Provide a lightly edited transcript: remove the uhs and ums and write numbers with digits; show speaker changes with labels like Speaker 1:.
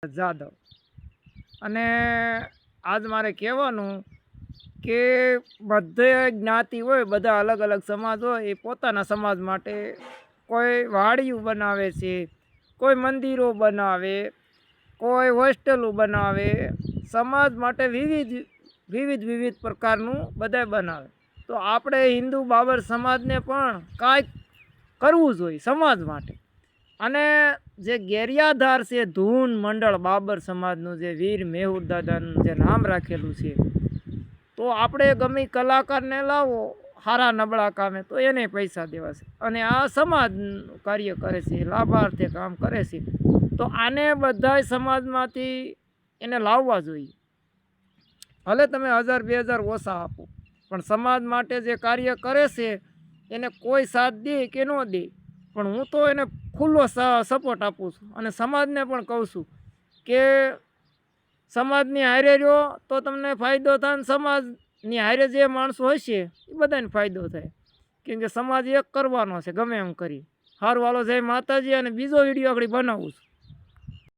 Speaker 1: જાદવ અને આજ મારે કહેવાનું કે બધે જ્ઞાતિ હોય, બધા અલગ અલગ સમાજ હોય, એ પોતાના સમાજ માટે કોઈ વાડિયું બનાવે છે, કોઈ મંદિરો બનાવે, કોઈ હોસ્ટેલો બનાવે, સમાજ માટે વિવિધ વિવિધ વિવિધ પ્રકારનું બધા બનાવે. તો આપણે હિન્દુ બાબર સમાજને પણ કાંઈક કરવું જોઈએ સમાજ માટે. અને જે ગેરિયાધાર છે ધૂન મંડળ બાબર સમાજનું, જે વીર મેહુર દાદાનું જે નામ રાખેલું છે, તો આપણે ગમે કલાકારને લાવો સારા નબળા કામે તો એને પૈસા દેવાશે. અને આ સમાજ કાર્ય કરે છે, લાભાર્થે કામ કરે છે, તો આને બધા સમાજમાંથી એને લાવવા જોઈએ. ભલે તમે 1000-2000 ઓછા આપો, પણ સમાજ માટે જે કાર્ય કરે છે એને કોઈ સાથ દે કે ન દે, પણ હું તો એને ખુલ્લો સપોર્ટ આપું છું. અને સમાજને પણ કહું છું કે સમાજની હારે રહ્યો તો તમને ફાયદો થાય, અને સમાજની હારે જે માણસો હશે એ બધાને ફાયદો થાય. કેમ કે સમાજ એક કરવાનો છે ગમે એમ કરી. સારું, હાલો, જય માતાજી. અને બીજો વિડીયો આગળ બનાવું છું.